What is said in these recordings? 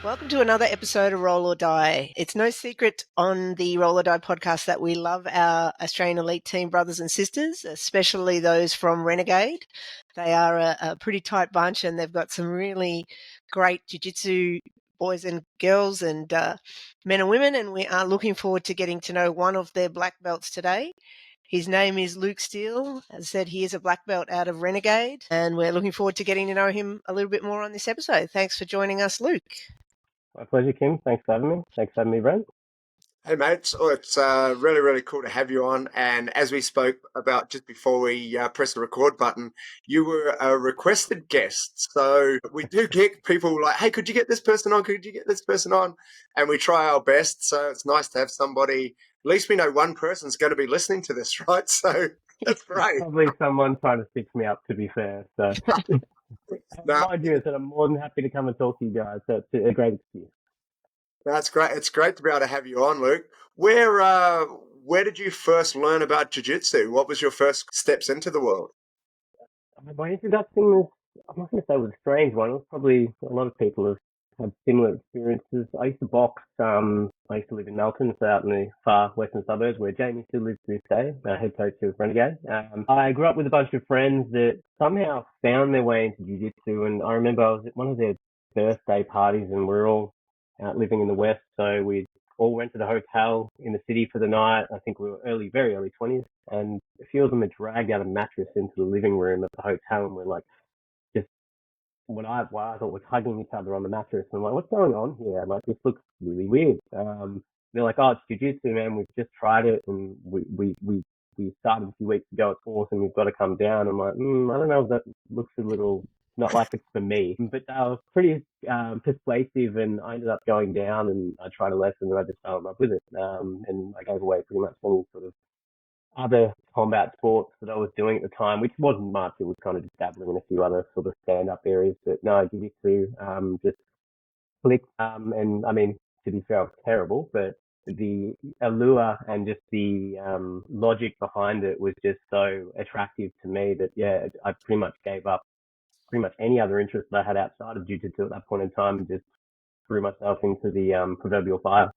Welcome to another episode of Roll or Die. It's no secret on the Roll or Die podcast that we love our Australian elite team brothers and sisters, especially those from Renegade. They are a pretty tight bunch and they've got some really great jiu-jitsu boys and girls and men and women, and we are looking forward to getting to know one of their black belts today. His name is Luke Steele. As I said, he is a black belt out of Renegade, and we're looking forward to getting to know him a little bit more on this episode. Thanks for joining us, Luke. My pleasure, Kim. Thanks for having me. Thanks for having me, Brent. Hey, mates. It's really, really cool to have you on. And as we spoke about just before we pressed the record button, you were a requested guest. So we do get people like, hey, could you get this person on? Could you get this person on? And we try our best. So it's nice to have somebody. At least we know one person's going to be listening to this, right? So that's great. Probably someone trying to fix me up, to be fair. So my idea is that I'm more than happy to come and talk to you guys. So it's a great excuse. That's great. It's great to be able to have you on, Luke. Where did you first learn about jiu-jitsu? What was your first steps into the world? My introduction was, I'm not going to say it was a strange one. It was probably, a lot of people have had similar experiences. I used to box. I used to live in Melton, so out in the far western suburbs where Jamie still lives to this day, head coach of Renegade. I grew up with a bunch of friends that somehow found their way into jiu-jitsu, and I remember I was at one of their birthday parties and we were all out living in the West, so we all rented a hotel in the city for the night. I think we were very early 20s, and a few of them had dragged out a mattress into the living room of the hotel, and we're like, just what I thought was hugging each other on the mattress. And I'm like, what's going on here? Like, this looks really weird. They're like, oh, it's jiu-jitsu, man. We've just tried it, and we started a few weeks ago. It's awesome. We've got to come down. I'm like, I don't know. That looks a little not like it's for me. But they were pretty persuasive, and I ended up going down, and I tried a lesson, and I just fell in love with it. And I gave away pretty much any sort of other combat sports that I was doing at the time, which wasn't much. It was kind of just dabbling in a few other sort of stand-up areas. But no, jiu-jitsu just clicked. And I mean, to be fair, it was terrible, but the allure and just the logic behind it was just so attractive to me that, yeah, I pretty much gave up pretty much any other interest that I had outside of jiu-jitsu at that point in time and just threw myself into the proverbial fire.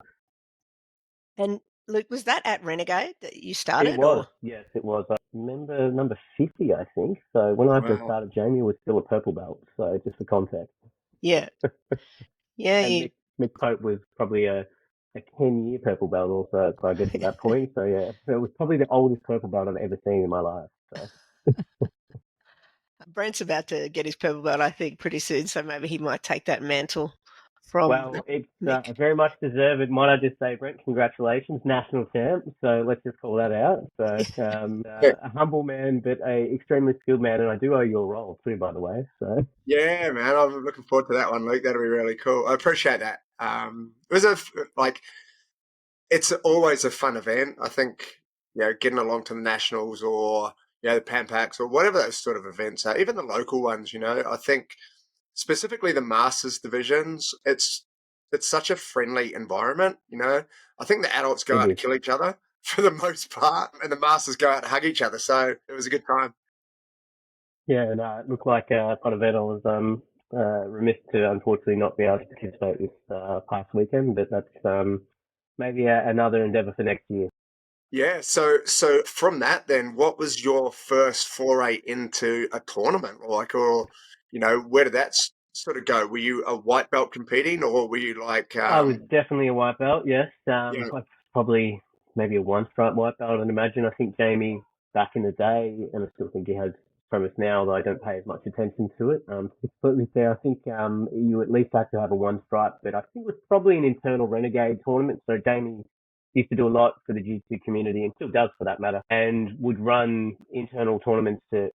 And Luke, was that at Renegade that you started? It was, yes, it was. I remember number 50, I think. So when I first started, Jamie was still a purple belt. So just for context. Yeah. Yeah. And Mick Pope was probably a 10-year purple belt also, so I get to that point. So yeah, it was probably the oldest purple belt I've ever seen in my life. So. Brent's about to get his purple belt, I think, pretty soon. So maybe he might take that mantle from. Well, it's very much deserved. Might I just say, Brent, congratulations, national champ. So let's just call that out. So a humble man, but a extremely skilled man, and I do owe you a role too, by the way. So yeah, man, I'm looking forward to that one, Luke. That'll be really cool. I appreciate that. It was it's always a fun event. I think getting along to the nationals or the Pan Packs or whatever those sort of events are, even the local ones. I think specifically the Masters divisions, it's such a friendly environment. I think the adults go out to kill each other for the most part, and the Masters go out to hug each other. So it was a good time. Yeah, and it looked like Ponteverdle was remiss to unfortunately not be able to participate this past weekend, but that's maybe another endeavour for next year. Yeah, so from that then, what was your first foray into a tournament? Or where did that sort of go? Were you a white belt competing, or were you like... I was definitely a white belt, yes. Probably maybe a one-stripe white belt, I'd imagine. I think Jamie, back in the day, and I still think he has from us now, though I don't pay as much attention to it. To be completely fair, I think you at least have to have a one-stripe, but I think it was probably an internal Renegade tournament, so Jamie used to do a lot for the jiu-jitsu community, and still does for that matter, and would run internal tournaments to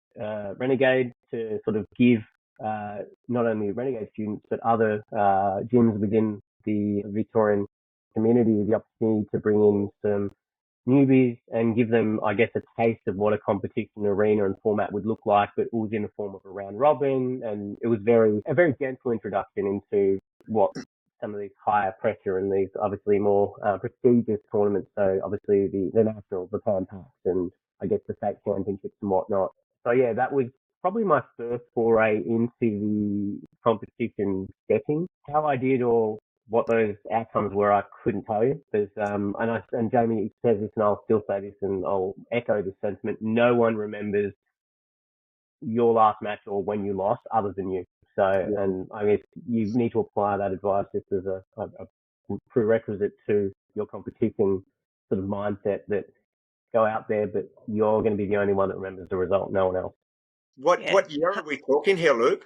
Renegade to sort of give not only Renegade students, but other gyms within the Victorian community the opportunity to bring in some newbies and give them, I guess, a taste of what a competition arena and format would look like, but it was in the form of a round robin, and it was a very gentle introduction into what some of these higher pressure and these obviously more prestigious tournaments. So obviously the nationals, the Pan Pacs, and I guess the state championships and whatnot. So yeah, that was probably my first foray into the competition setting. How I did or what those outcomes were, I couldn't tell you. Because, and Jamie says this, and I'll still say this, and I'll echo this sentiment. No one remembers your last match or when you lost other than you. So, and I guess you need to apply that advice just as a prerequisite to your competition sort of mindset, that go out there, but you're going to be the only one that remembers the result, no one else. What year are we talking here, Luke?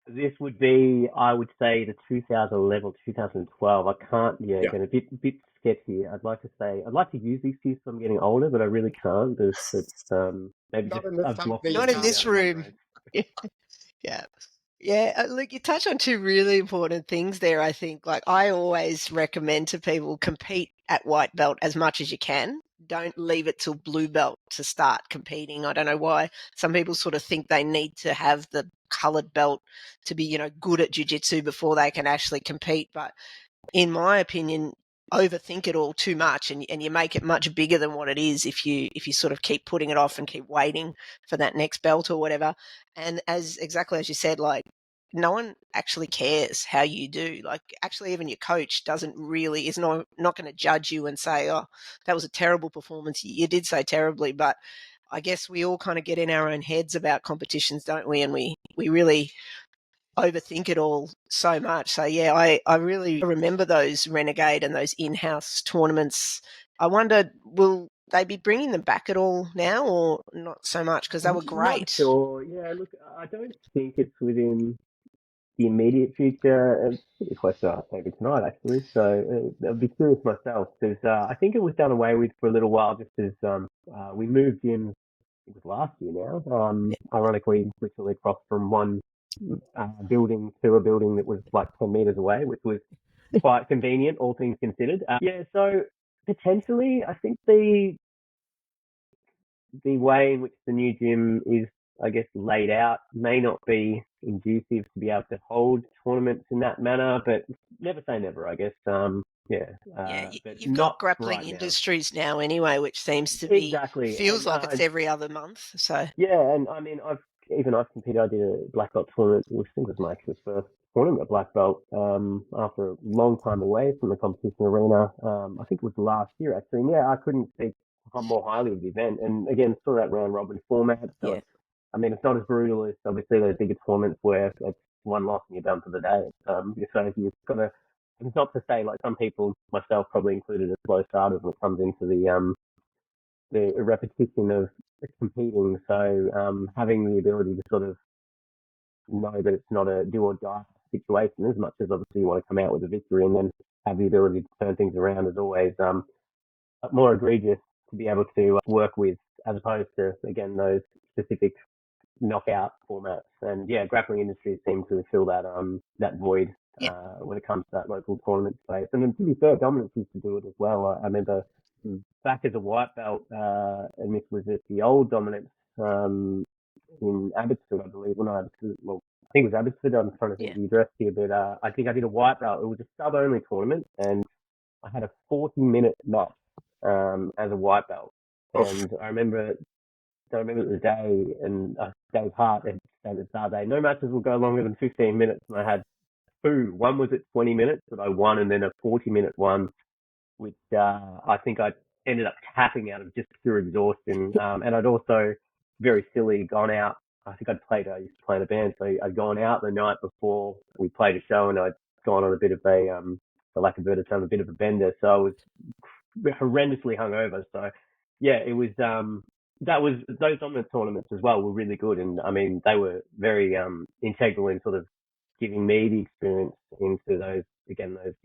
This would be, I would say, the 2011, 2012. I can't, again, a bit sketchy. I'd like to use these years so I'm getting older, but I really can't. Maybe Not just in this I've blocked company, Not in this room. Yeah. Yeah, look, you touch on two really important things there, I think. Like, I always recommend to people, compete at white belt as much as you can. Don't leave it till blue belt to start competing. I don't know why some people sort of think they need to have the coloured belt to be, good at jiu-jitsu before they can actually compete. But in my opinion, overthink it all too much, and you make it much bigger than what it is if you sort of keep putting it off and keep waiting for that next belt or whatever. And exactly as you said, like, no one actually cares how you do. Like, actually, even your coach is not going to judge you and say, oh, that was a terrible performance. You did so terribly. But I guess we all kind of get in our own heads about competitions, don't we? And we really overthink it all so much. So yeah, I really remember those Renegade and those in-house tournaments. I wonder, will they be bringing them back at all now, or not so much, because they were great? Not sure. Yeah, look, I don't think it's within the immediate future. It's pretty close to maybe tonight, actually. So I'll be curious myself, because I think it was done away with for a little while, just as we moved in. It was last year now. Ironically, literally across from one building to a building that was like 10 meters away, which was quite convenient, all things considered. So potentially, I think the way in which the new gym is, I guess, laid out may not be conducive to be able to hold tournaments in that manner, but never say never, I guess. But You've not got Grappling right Industries now anyway, which seems to be, exactly, feels like it's every other month. So yeah, and I mean, I've competed. I did a black belt tournament, which I think was my actual first tournament at black belt. After a long time away from the competition arena, I think it was last year actually. And yeah, I couldn't speak more highly of the event. And again, saw that round robin format. So it's not as brutal as obviously those bigger tournaments where it's one loss and you're done for the day. So you've got to. It's not to say, like, some people, myself probably included, as slow starters when it comes into the repetition of competing. So having the ability to sort of know that it's not a do or die situation, as much as obviously you want to come out with a victory, and then have the ability to turn things around, is always more egregious to be able to work with, as opposed to, again, those specific knockout formats. And yeah, Grappling Industries seem to fill that void when it comes to that local tournament space. And then, to be fair, Dominance used to do it as well. I remember back as a white belt, and this was at the old Dominance in Abbotsford, I believe. I think it was Abbotsford. I'm trying to think of the address here, but I think I did a white belt. It was a sub-only tournament, and I had a 40-minute match as a white belt. And I remember the day, and Dave Hart had said at the start of the day, no matches will go longer than 15 minutes. And I had two. One was at 20 minutes that I won, and then a 40-minute one, which I think I ended up tapping out of just pure exhaustion. And I'd also, very silly, gone out. I think I used to play in a band, so I'd gone out the night before we played a show, and I'd gone on a bit of for lack of a better term, a bit of a bender. So I was horrendously hungover. So yeah, it was, those dominant tournaments as well were really good. And I mean, they were very integral in sort of giving me the experience into those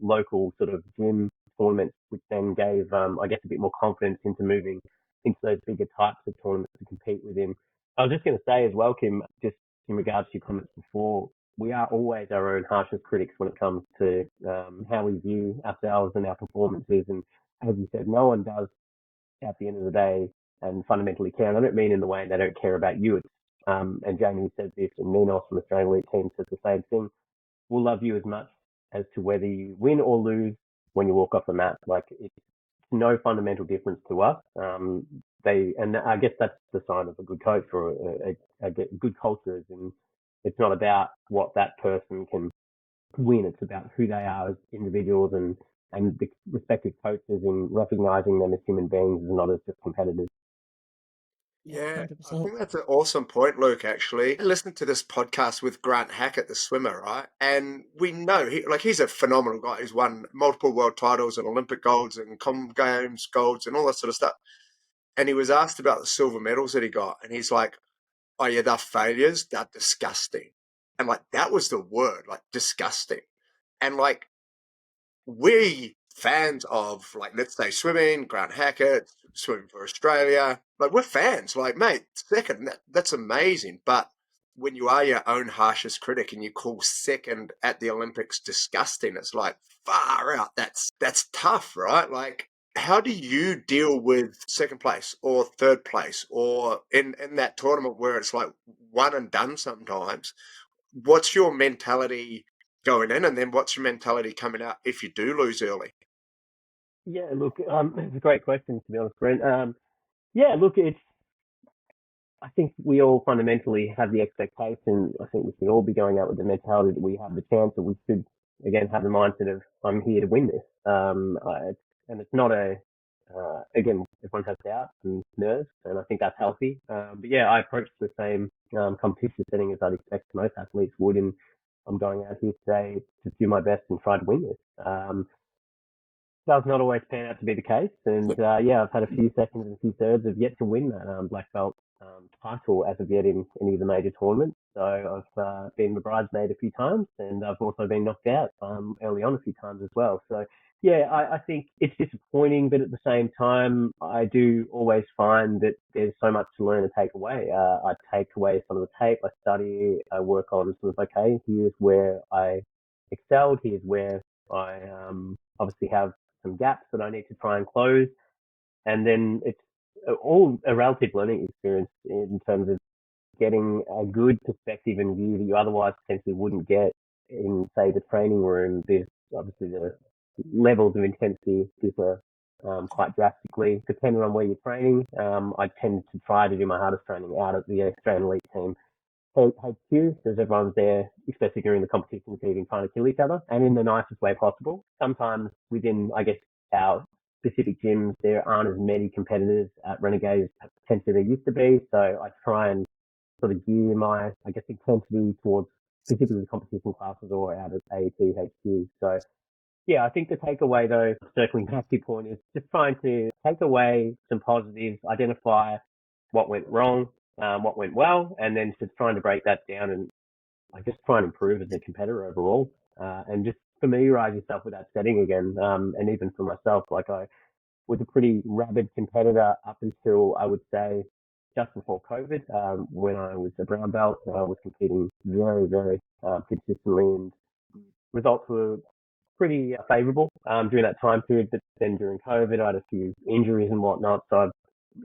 local sort of gym tournaments, which then gave, I guess, a bit more confidence into moving into those bigger types of tournaments to compete within. I was just going to say as well, Kim, just in regards to your comments before, we are always our own harshest critics when it comes to how we view ourselves and our performances. And as you said, no one does at the end of the day and fundamentally care. And I don't mean in the way they don't care about you. And Jamie said this, and Minos from Australian Elite Team says the same thing. We'll love you as much as to whether you win or lose when you walk off the mat. Like, it's no fundamental difference to us. And I guess that's the sign of a good coach or a good culture. It's not about what that person can win. It's about who they are as individuals and the respective coaches and recognizing them as human beings and not as just competitors. Yeah, I 100%. think that's an awesome point, Luke, actually. I listened to this podcast with Grant Hackett, the swimmer, right? And we know he's a phenomenal guy. He's won multiple world titles and Olympic golds and Com Games golds and all that sort of stuff. And he was asked about the silver medals that he got. And he's like, oh, yeah, they're failures. They're disgusting. And like, that was the word, like disgusting. And like, we fans of, like, let's say swimming, Grant Hackett, swimming for Australia, like, we're fans. Like, mate, second, that's amazing. But when you are your own harshest critic and you call second at the Olympics disgusting, it's like, far out. That's tough, right? Like, how do you deal with second place or third place or in that tournament where it's like one and done sometimes? What's your mentality going in, and then what's your mentality coming out if you do lose early? Yeah, look, it's a great question, to be honest, Brent. Yeah, look, I think we all fundamentally have the expectation. I think we should all be going out with the mentality that we have the chance, that we should, again, have the mindset of, I'm here to win this. And it's not again, everyone has doubts and nerves, and I think that's healthy. But yeah, I approach the same competition setting as I'd expect most athletes would, and I'm going out here today to do my best and try to win this. Does not always pan out to be the case. And yeah, I've had a few seconds and a few thirds. I've yet to win that black belt title as of yet in any of the major tournaments. So I've been the bridesmaid a few times, and I've also been knocked out early on a few times as well. So yeah, I think it's disappointing, but at the same time, I do always find that there's so much to learn and take away. I take away some of the tape, I study, I work on sort of, okay, here's where I excelled, here's where I obviously have some gaps that I need to try and close. And then it's all a relative learning experience in terms of getting a good perspective and view that you otherwise potentially wouldn't get in, say, the training room. There's obviously the levels of intensity differ quite drastically depending on where you're training. I tend to try to do my hardest training out at the Australian elite team HQ, because everyone's there, especially during the competition season, trying to kill each other, and in the nicest way possible. Sometimes within, I guess, our specific gyms, there aren't as many competitors at Renegade as potentially there used to be. So I try and sort of gear my, I guess, intensity towards specifically the competition classes or out at AET HQ. So yeah, I think the takeaway, though, circling back to your point, is just trying to take away some positives, identify what went wrong, what went well, and then just trying to break that down and I guess try and improve as a competitor overall, and just familiarize yourself with that setting again. And even for myself, like, I was a pretty rabid competitor up until, I would say, just before COVID, when I was a brown belt. I was competing very, very consistently, and results were pretty favourable during that time period. But then during COVID, I had a few injuries and whatnot. So I've,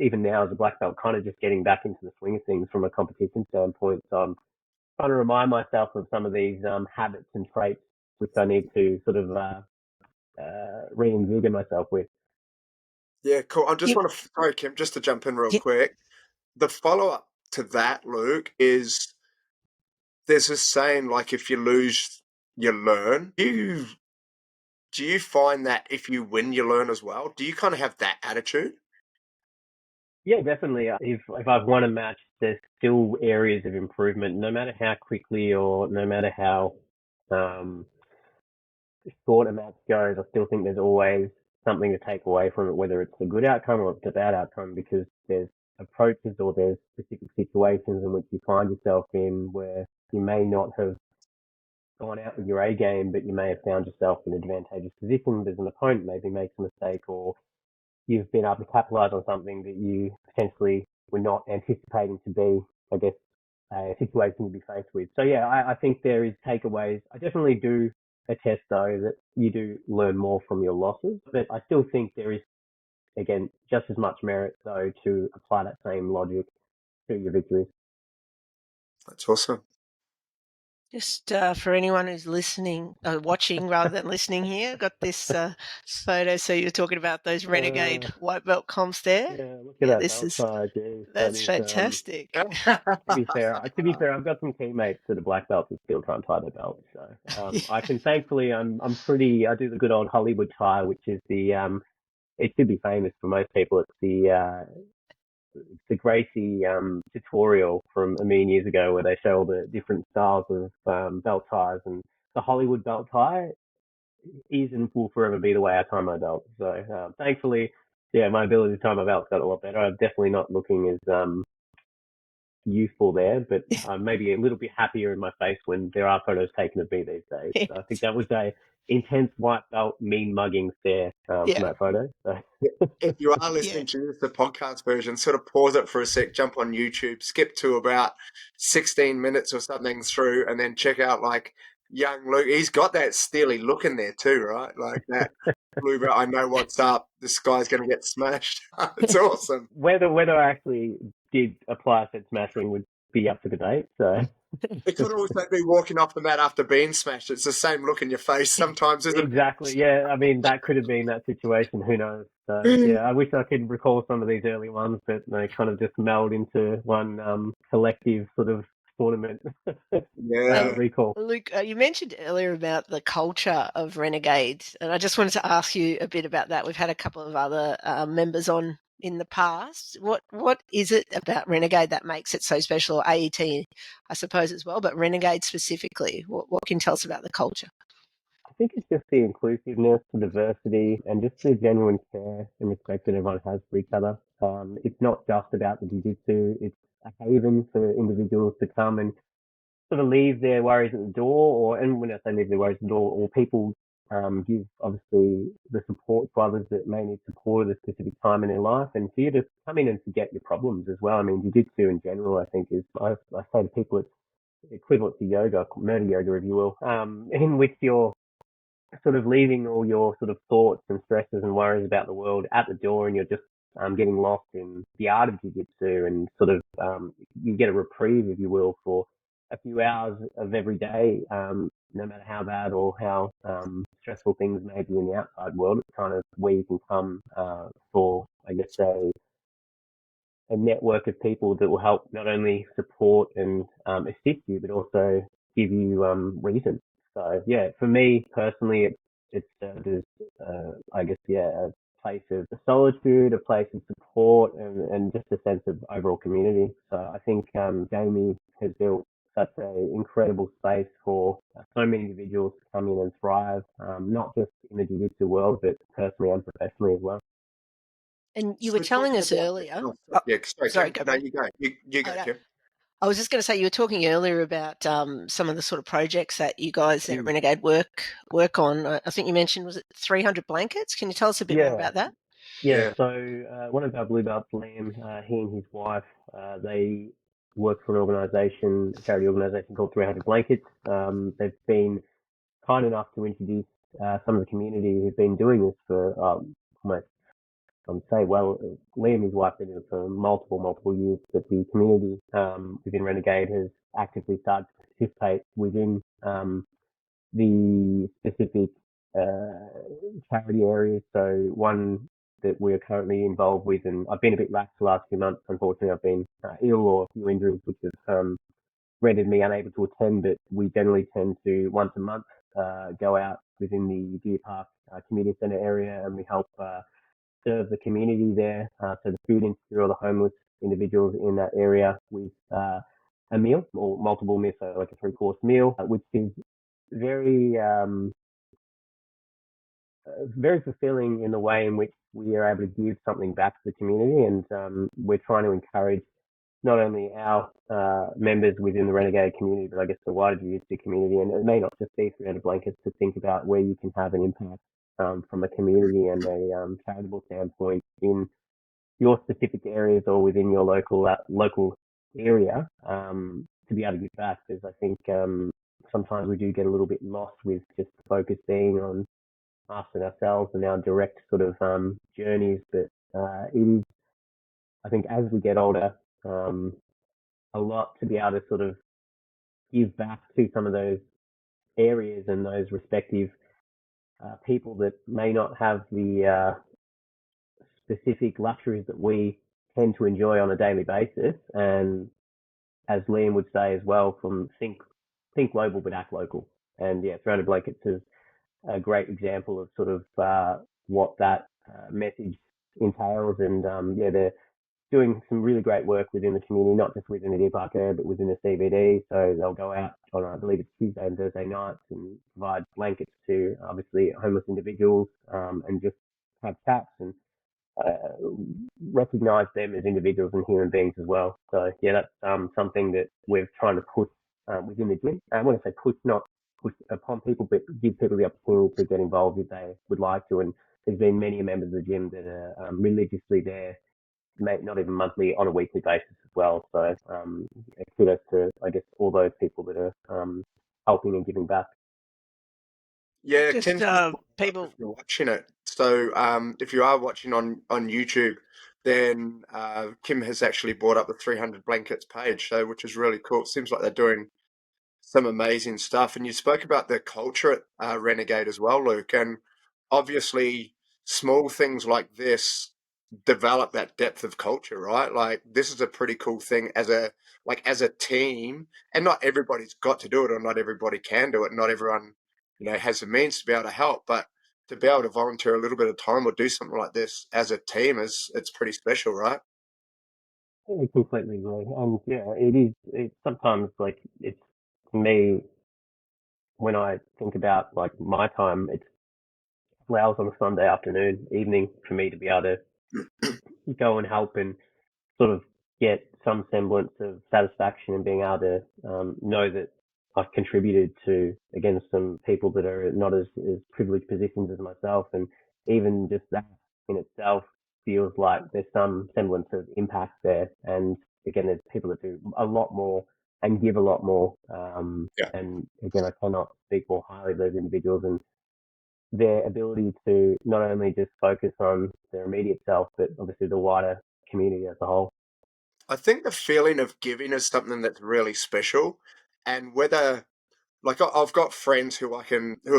even now as a black belt, kind of just getting back into the swing of things from a competition standpoint. So I'm trying to remind myself of some of these habits and traits which I need to sort of reinvigorate myself with. Yeah, cool. I just You, want to, sorry, Kim, just to jump in real you, quick. The follow up to that, Luke, is there's this saying, like, if you lose, you learn. Do you find that if you win, you learn as well? Do you kind of have that attitude? Yeah, definitely. If I've won a match, there's still areas of improvement, no matter how quickly or no matter how um, short a match goes. I still think there's always something to take away from it, whether it's a good outcome or it's a bad outcome, because there's approaches or there's specific situations in which you find yourself in where you may not have gone out with your A game, but you may have found yourself in an advantageous position. There's an opponent maybe makes a mistake, or you've been able to capitalize on something that you potentially were not anticipating to be, I guess, a situation to be faced with. So yeah, I think there is takeaways. I definitely do attest, though, that you do learn more from your losses, but I still think there is, again, just as much merit, though, to apply that same logic to your victories. That's awesome. Just for anyone who's listening, watching rather than listening here, got this photo. So you're talking about those renegade white belt comps there. Yeah, look at that This belt is tie, geez. That that's is, fantastic. to be fair, I've got some teammates that are black belts that still try and tie their belts. So I can thankfully, I do the good old Hollywood tie, which is it should be famous for most people. It's the Gracie tutorial from a million years ago where they show all the different styles of belt ties, and the Hollywood belt tie is and will forever be the way I tie my belt. So thankfully, yeah, my ability to tie my belt's got a lot better. I'm definitely not looking as youthful there, but I'm maybe a little bit happier in my face when there are photos taken of me these days. So I think that was a intense white belt mean mugging stare from Yeah, that photo. So. If you are yeah, listening to the podcast version, sort of pause it for a sec, jump on YouTube, skip to about 16 minutes or something through, and then check out like young Luke. He's got that steely look in there too, right? Like that blue belt. I know what's up. This guy's going to get smashed. It's awesome. Whether I actually did apply said smashing would be up for debate. So It could also be walking off the mat after being smashed. It's the same look in your face sometimes, isn't exactly, yeah. I mean, that could have been that situation. Who knows? So it? yeah, I wish I could recall some of these early ones, but they kind of just meld into one collective sort of tournament Yeah. recall. Luke, you mentioned earlier about the culture of Renegades, and I just wanted to ask you a bit about that. We've had a couple of other members on in the past. What is it about Renegade that makes it so special? Or AET, I suppose, as well, but Renegade specifically. What can you tell us about the culture? I think it's just the inclusiveness, the diversity, and just the genuine care and respect that everyone has for each other. It's not just about the jiu-jitsu. It's a haven for individuals to come and sort of leave their worries at the door, and when I say leave their worries at the door, or people give obviously the support to others that may need support at a specific time in their life, and for you to come in and forget your problems as well. I mean, jiu-jitsu in general, I think I say to people, it's equivalent to yoga, murder yoga, if you will, in which you're sort of leaving all your sort of thoughts and stresses and worries about the world at the door, and you're just getting lost in the art of jiu-jitsu, and sort of you get a reprieve, if you will, for a few hours of every day, no matter how bad or how stressful things may be in the outside world. It's kind of where you can come for, I guess, a network of people that will help not only support and assist you, but also give you reason. So yeah, for me personally, it's served as I guess a place of solitude, a place of support, and just a sense of overall community. So I think Jamie has built such an incredible space for so many individuals to come in and thrive, not just in the jiu-jitsu world, but personally and professionally as well. And you So were we're telling talking us about earlier. oh, yeah, sorry, Sorry, Kim. go No, back. you go. You Oh, go, no. Kim. I was just going to say you were talking earlier about some of the sort of projects that you guys there at Renegade work on. I think you mentioned, was it 300 blankets? Can you tell us a bit more Yeah, about that? yeah. Yeah. So one of our blue belts, Liam, he and his wife, they work for an organisation, a charity organisation called 300 Blankets. They've been kind enough to introduce some of the community who've been doing this for almost, I would say, well, Liam and his wife have been doing it for multiple years, but the community within Renegade has actively started to participate within the specific charity areas. So one that we're currently involved with, and I've been a bit lax the last few months. Unfortunately, I've been ill or a few injuries, which have rendered me unable to attend. But we generally tend to once a month go out within the Deer Park Community Centre area, and we help serve the community there. So the food insecure or the homeless individuals in that area with a meal or multiple meals, so like a 3-course meal, which is very very fulfilling in the way in which we are able to give something back to the community, and we're trying to encourage not only our members within the Renegade community, but I guess the wider jiu-jitsu community, and it may not just be 300 blankets, to think about where you can have an impact from a community and a charitable standpoint in your specific areas or within your local area, to be able to give back. Because I think sometimes we do get a little bit lost with just the focus being on us and ourselves and our direct sort of journeys. But it is, I think, as we get older, a lot to be able to sort of give back to some of those areas and those respective people that may not have the specific luxuries that we tend to enjoy on a daily basis. And as Liam would say as well, from think global but act local. And yeah, 300 Blankets is a great example of sort of what that message entails. And yeah, they're doing some really great work within the community, not just within the deer park area, but within the CBD. So they'll go out on, I believe it's Tuesday and Thursday nights, and provide blankets to obviously homeless individuals, and just have chats and recognise them as individuals and human beings as well. So yeah, that's something that we're trying to push within the gym. I want to say push, not push upon people, but give people the opportunity to get involved if they would like to. And there's been many members of the gym that are religiously there, not even monthly, on a weekly basis as well. So kudos to, I guess, all those people that are helping and giving back. Yeah, Just Ken's just popped up people. if you're watching it. So if you are watching on YouTube, then Kim has actually brought up the 300 Blankets page, so which is really cool. It seems like they're doing some amazing stuff. And you spoke about the culture at Renegade as well, Luke. And obviously, small things like this develop that depth of culture, right? Like this is a pretty cool thing as a team. And not everybody's got to do it, or not everybody can do it. Not everyone, has the means to be able to help. But to be able to volunteer a little bit of time or do something like this as a team it's pretty special, right? I completely agree. And yeah, it is. It's sometimes like it's, to me, when I think about like my time, it's allows on a Sunday afternoon, evening for me to be able to go and help and sort of get some semblance of satisfaction in being able to know that I've contributed to, again, some people that are not as privileged positions as myself. And even just that in itself feels like there's some semblance of impact there. And again, there's people that do a lot more and give a lot more. Yeah. And again, I cannot speak more highly of those individuals and their ability to not only just focus on their immediate self, but obviously the wider community as a whole. I think the feeling of giving is something that's really special. And whether like I've got friends who are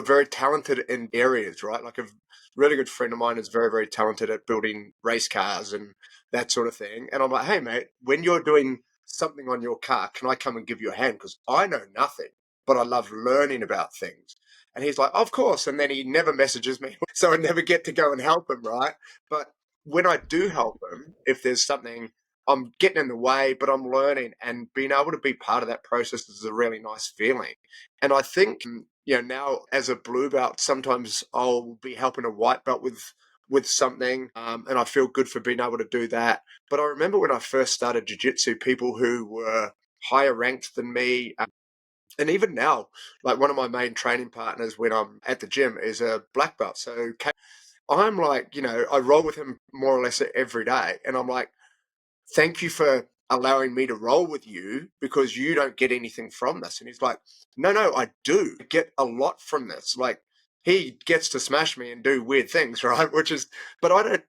very talented in areas, right? Like a really good friend of mine is very, very talented at building race cars and that sort of thing. And I'm like, hey mate, when you're doing something on your car, can I come and give you a hand? Because I know nothing, but I love learning about things. And he's like, of course. And then he never messages me, so I never get to go and help him, right? But when I do help him, if there's something I'm getting in the way, but I'm learning, and being able to be part of that process is a really nice feeling. And I think, now as a blue belt, sometimes I'll be helping a white belt with something, and I feel good for being able to do that. But I remember when I first started jiu-jitsu, people who were higher ranked than me, and even now, like one of my main training partners when I'm at the gym is a black belt. So I'm like, I roll with him more or less every day, and I'm like, thank you for allowing me to roll with you because you don't get anything from this. And he's like, no, I do get a lot from this. Like he gets to smash me and do weird things, right? But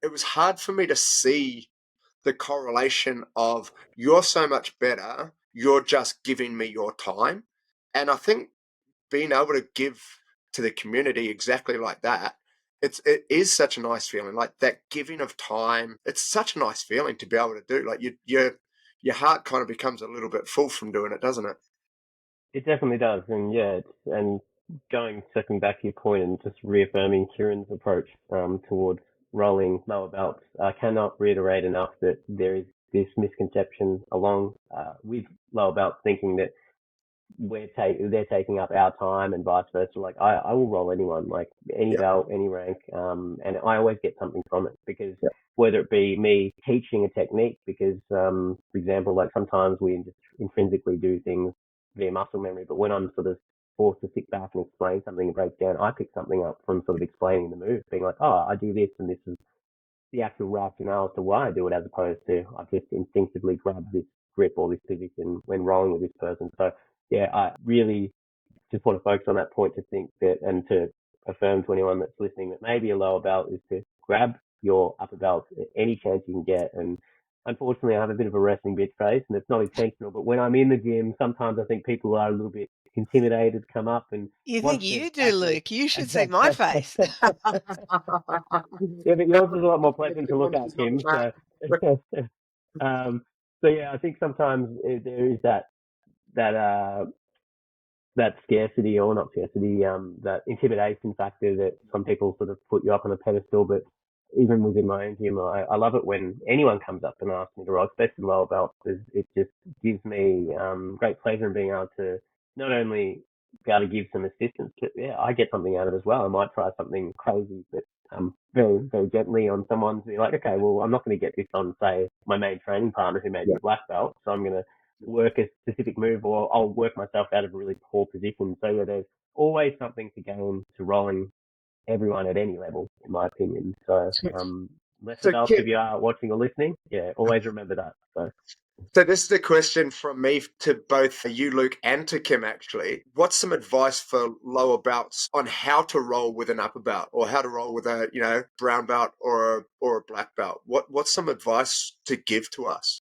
it was hard for me to see the correlation of you're so much better. You're just giving me your time. And I think being able to give to the community exactly like that, it is such a nice feeling, like that giving of time. It's such a nice feeling to be able to do. Like your heart kind of becomes a little bit full from doing it, doesn't it? It definitely does. And yeah, and circling back to your point and just reaffirming Kieran's approach towards rolling lower belts, I cannot reiterate enough that there is this misconception along with lower belts thinking that they're taking up our time and vice versa. Like I will roll anyone, like any Yeah, belt, any rank, and I always get something from it because yeah, whether it be me teaching a technique, because for example, like sometimes we just intrinsically do things via muscle memory, but when I'm sort of forced to sit back and explain something and break down, I pick something up from sort of explaining the move, being like, oh, I do this and this is the actual rationale as to why I do it, as opposed to I've just instinctively grabbed this grip or this position when rolling with this person. So yeah, I really just want to focus on that point, to think that, and to affirm to anyone that's listening, that maybe a lower belt is to grab your upper belt at any chance you can get and unfortunately, I have a bit of a wrestling bitch face, and it's not intentional. But when I'm in the gym, sometimes I think people are a little bit intimidated to come up, and You think once they've you do, actually, Luke? You should see my face. yeah, but yours is a lot more pleasant to look at, Kim. So, um, so yeah, I think sometimes there is that that scarcity, or not scarcity, that intimidation factor that some people sort of put you up on a pedestal. But even within my own gym, I love it when anyone comes up and asks me to roll, especially lower belts. It just gives me great pleasure in being able to not only be able to give some assistance, but yeah, I get something out of it as well. I might try something crazy, but very, very gently on someone to be like, okay, well, I'm not going to get this on, say, my main training partner who made me Yeah. a black belt, so I'm going to work a specific move, or I'll work myself out of a really poor position. So yeah, there's always something to gain to rolling everyone at any level, in my opinion. So lesser So, belts, if Kim, you are watching or listening, yeah, always remember that. so this is a question from me to both you, Luke, and to Kim, actually. What's some advice for lower belts on how to roll with an upper belt, or how to roll with a, brown belt or a black belt? What's some advice to give to us?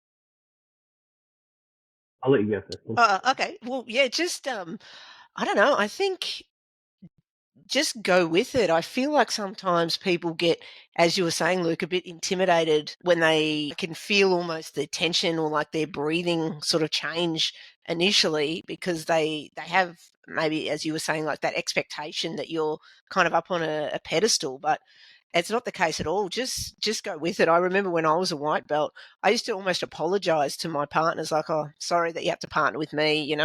I'll let you go first. Okay. Well, yeah, just I don't know. I think just go with it. I feel like sometimes people get, as you were saying, Luke, a bit intimidated when they can feel almost the tension or like their breathing sort of change initially because they have maybe, as you were saying, like that expectation that you're kind of up on a pedestal, but it's not the case at all. Just go with it. I remember when I was a white belt, I used to almost apologize to my partners, like, "Oh, sorry that you have to partner with me. I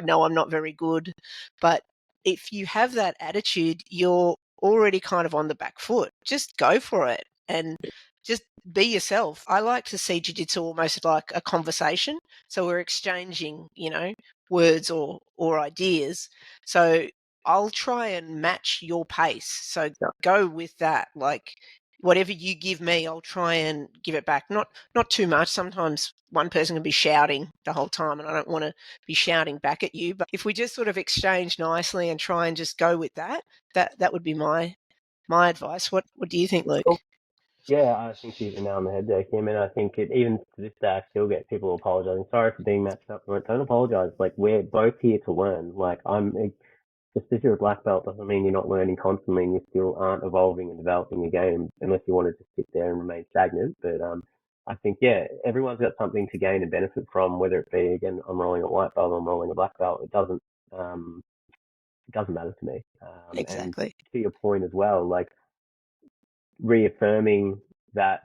know I'm not very good," but if you have that attitude, you're already kind of on the back foot. Just go for it and just be yourself. I like to see jiu-jitsu almost like a conversation. So we're exchanging, words or ideas. So I'll try and match your pace. So Yeah. go with that. Like whatever you give me, I'll try and give it back. Not too much. Sometimes one person can be shouting the whole time and I don't want to be shouting back at you. But if we just sort of exchange nicely and try and just go with that, that would be my advice. What do you think, Luke? Cool. Yeah, I think you hit the nail on the head there, Kim. And I think even to this day, I still get people apologizing. Sorry for being matched up. Don't apologize. Like, we're both here to learn. Like, just because you're a black belt doesn't mean you're not learning constantly and you still aren't evolving and developing your game unless you want to just sit there and remain stagnant. But I think, yeah, everyone's got something to gain and benefit from, whether it be, again, I'm rolling a white belt or I'm rolling a black belt. Um, it doesn't matter to me. And Exactly. to your point as well, like reaffirming that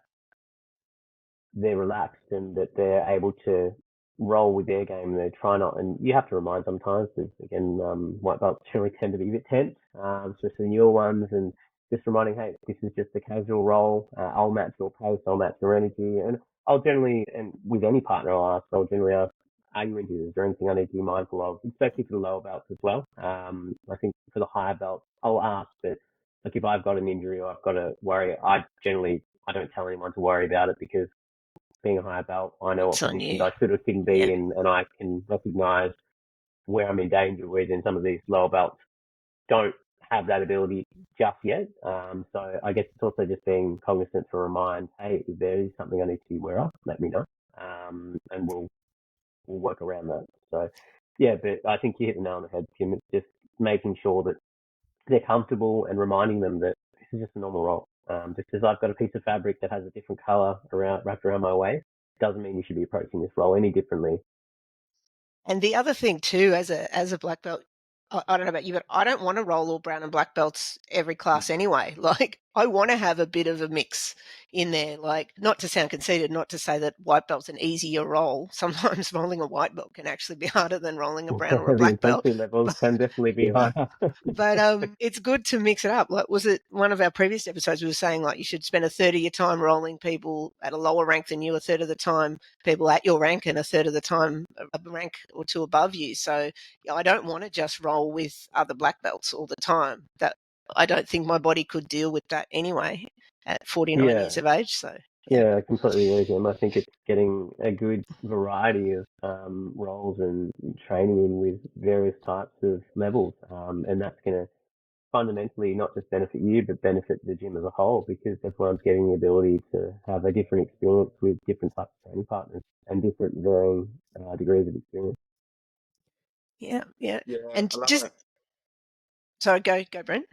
they're relaxed and that they're able to roll with their game and they try not, and you have to remind sometimes because again, white belts generally tend to be a bit tense, especially the newer ones, and just reminding, hey, this is just a casual roll. I'll match your pace, I'll match your energy, and I'll generally, and with any partner I'll generally ask, are you injured? Is there anything I need to be mindful of, especially for the lower belts as well? I think for the higher belts, I'll ask, but like if I've got an injury or I've got to worry, I don't tell anyone to worry about it because being a higher belt, I know what It's on positions you. I should or shouldn't Yeah. be in, and I can recognise where I'm in danger. Whereas in some of these lower belts, don't have that ability just yet. So I guess it's also just being cognizant to remind, hey, if there is something I need to be aware of, let me know, and we'll work around that. So yeah, but I think you hit the nail on the head, Kim. It's just making sure that they're comfortable and reminding them that this is just a normal roll. Just as I've got a piece of fabric that has a different color wrapped around my waist, doesn't mean you should be approaching this roll any differently. And the other thing too, as a black belt, I don't know about you, but I don't want to roll all brown and black belts every class anyway. Like I want to have a bit of a mix in there. Like not to sound conceited, not to say that white belt's an easier roll. Sometimes rolling a white belt can actually be harder than rolling a brown or a The black belt. intensity levels can definitely be higher. But it's good to mix it up. Like, was it one of our previous episodes? We were saying like you should spend a third of your time rolling people at a lower rank than you, a third of the time people at your rank, and a third of the time a rank or two above you. So yeah, I don't want to just roll with other black belts all the time. That I don't think my body could deal with that anyway at 49 Yeah, years of age. So yeah, yeah, I completely agree, Jim. I think it's getting a good variety of roles and training in with various types of levels, and that's going to fundamentally not just benefit you, but benefit the gym as a whole, because everyone's getting the ability to have a different experience with different types of training partners and different varying degrees of experience. Yeah. Yeah, And I love just, it. sorry, go, Brent.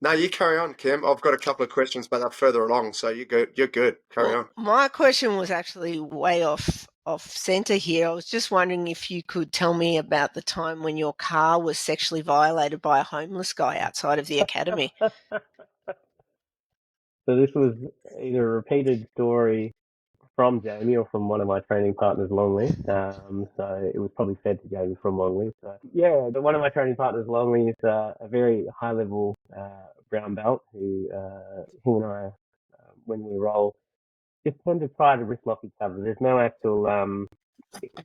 No, you carry on, Kim. I've got a couple of questions, but they're further along, so you're good. You're good. Carry Well, on. my question was actually way off center here. I was just wondering if you could tell me about the time when your car was sexually violated by a homeless guy outside of the academy. So this was either a repeated story from Jamie or from one of my training partners, Longley. So it was probably fed to Jamie from Longley. So yeah, but one of my training partners, Longley, is a very high level brown belt who he and I, when we roll, just tend to try to wrist lock each other. There's no actual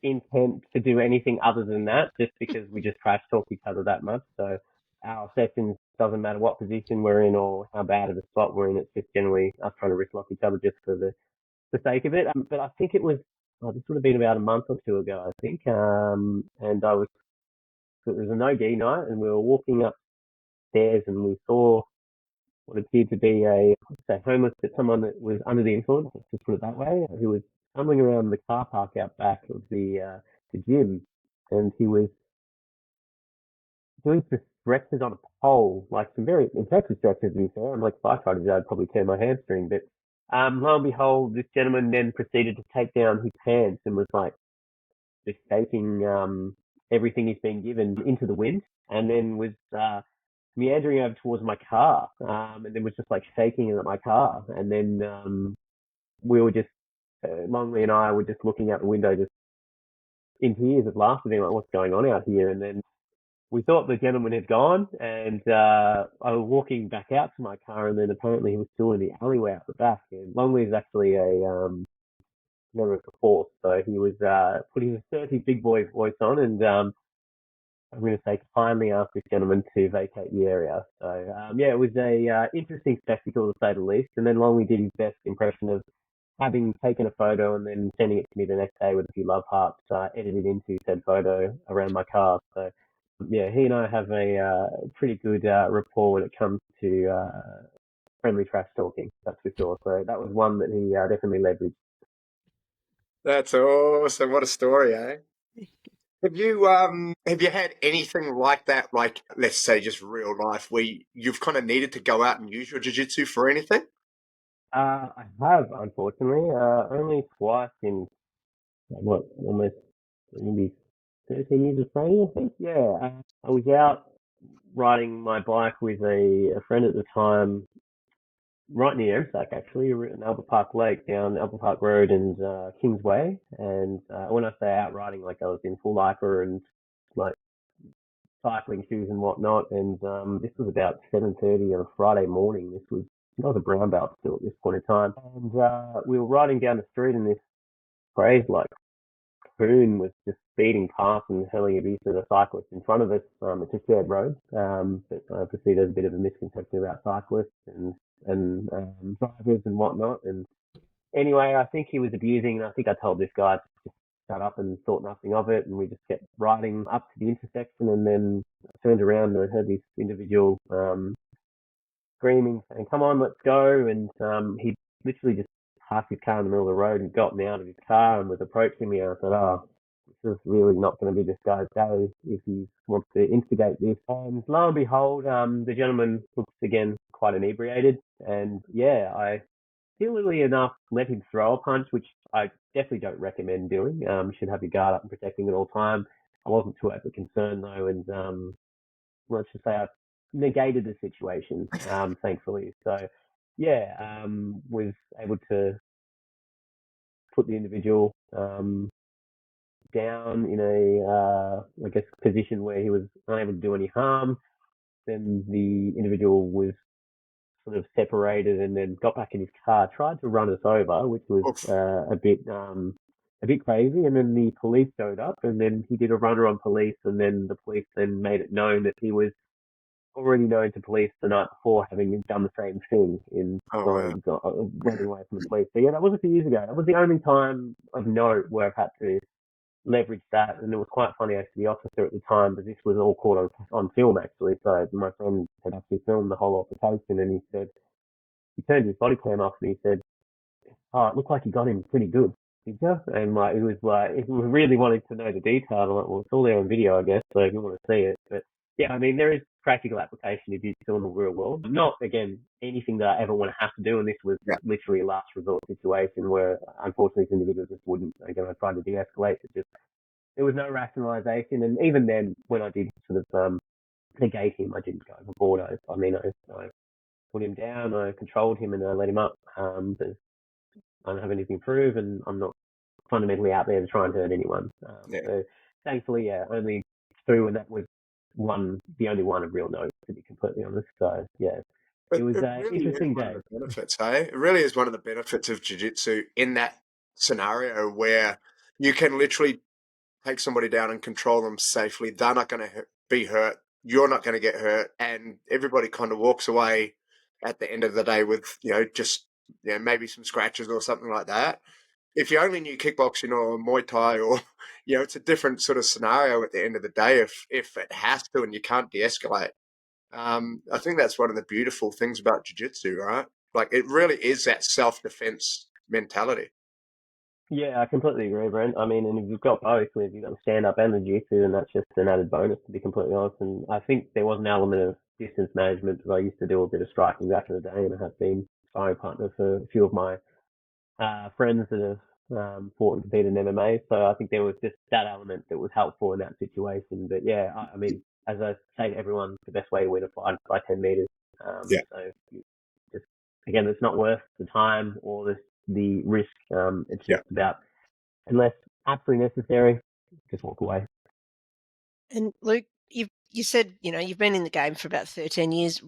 intent to do anything other than that, just because we just trash talk each other that much. So our sessions, doesn't matter what position we're in or how bad of a spot we're in, it's just generally us trying to wrist lock each other just for the sake of it. But I think it was, this would have been about a month or two ago, I think. And it was an OD night, and we were walking upstairs and we saw what appeared to be say homeless, but someone that was under the influence, let's just put it that way, who was stumbling around the car park out back of the gym, and he was doing some stretches on a pole, like some very impressive stretches to be fair. I'm like, if I tried to do that, I'd probably tear my hamstring. But lo and behold, this gentleman then proceeded to take down his pants and was like just shaking everything he's been given into the wind, and then was meandering over towards my car, and then was just like shaking at my car. And then we were just, Longley and I were just looking out the window, just in tears of laughter, being like, what's going on out here? And then we thought the gentleman had gone, and I was walking back out to my car, and then apparently he was still in the alleyway out the back. And Longley is actually a member of the force, so he was putting his 30 big boy voice on, and I'm going to say kindly asked this gentleman to vacate the area. So yeah, it was a interesting spectacle to say the least. And then Longley did his best impression of having taken a photo and then sending it to me the next day with a few love hearts edited into said photo around my car. So yeah, he and I have a pretty good rapport when it comes to friendly trash talking, that's for sure. So that was one that he definitely leveraged. That's awesome. What a story, eh? Have you had anything like that, like let's say just real life, where you've kind of needed to go out and use your jiu-jitsu for anything? I have, unfortunately, only twice in what, almost maybe 13 years of training, I think. Yeah, I was out riding my bike with a friend at the time, right near MSAC actually, in Albert Park Lake, down Albert Park Road and Kingsway. And when I say out riding, like I was in full lycra and like cycling shoes and whatnot. And this was about 7:30 on a Friday morning. I was a brown belt still at this point in time. And we were riding down the street, and this crazy like coon was just speeding past and hurling abuse at a cyclist in front of us. It's a shared road, but obviously there's a bit of a misconception about cyclists and drivers and whatnot. And anyway, I think he was abusing, and I think I told this guy to just shut up and thought nothing of it. And we just kept riding up to the intersection, and then I turned around and I heard this individual screaming, saying, "Come on, let's go!" And he literally just parked his car in the middle of the road and got me out of his car and was approaching me. And I said, "Oh, this is really not going to be this guy's day if he wants to instigate this." And lo and behold, the gentleman looks again quite inebriated, and yeah, I similarly enough let him throw a punch, which I definitely don't recommend doing. You should have your guard up and protecting at all time. I wasn't too overly concerned though, and let's just say I negated the situation, thankfully. So yeah, was able to put the individual down in I guess, position where he was unable to do any harm. Then the individual was sort of separated and then got back in his car, tried to run us over, which was Oof. a bit crazy. And then the police showed up, and then he did a runner on police, and then the police then made it known that he was already known to police the night before, having done the same thing in Oh, wow. running away from the police. So yeah, that was a few years ago. That was the only time of note where I've had to leveraged that, and it was quite funny actually. The officer at the time, but this was all caught on film actually. So my friend had actually filmed the whole altercation, and he turned his body cam off, and he said, "Oh, it looked like you got him pretty good, did you?" And like he really wanted to know the detail. I'm like, well, it's all there on video, I guess. So if you want to see it, but yeah, I mean, there is practical application if you're still in the real world. Not again anything that I ever want to have to do. And this was literally a last resort situation where unfortunately this individual just wouldn't. Again, I tried to de-escalate, but just there was no rationalisation. And even then, when I did sort of negate him, I didn't go overboard. I put him down, I controlled him, and I let him up. But I don't have anything to prove, and I'm not fundamentally out there to try and hurt anyone. So thankfully, yeah, only through, and that was the only one of real note, to be completely honest. So yeah, it was an really interesting is one day. of the benefits, hey? It really is one of the benefits of jiu-jitsu in that scenario where you can literally take somebody down and control them safely. They're not going to be hurt. You're not going to get hurt. And everybody kind of walks away at the end of the day with, just, maybe some scratches or something like that. If you only knew kickboxing or Muay Thai or, it's a different sort of scenario at the end of the day if it has to and you can't de-escalate. I think that's one of the beautiful things about jiu-jitsu, right? Like it really is that self-defense mentality. Yeah, I completely agree, Brent. I mean, and if you've got both, if you've got the stand-up and the jiu-jitsu, then that's just an added bonus, to be completely honest. And I think there was an element of distance management because I used to do a bit of striking back in the day, and I have been sparring partner for a few of my friends that have fought and competed in MMA. So I think there was just that element that was helpful in that situation. But yeah, I mean, as I say to everyone, the best way to win a fight is by 10 meters. So just, again, it's not worth the time or the risk. It's just about, unless absolutely necessary, just walk away. And Luke, you said, you've been in the game for about 13 years.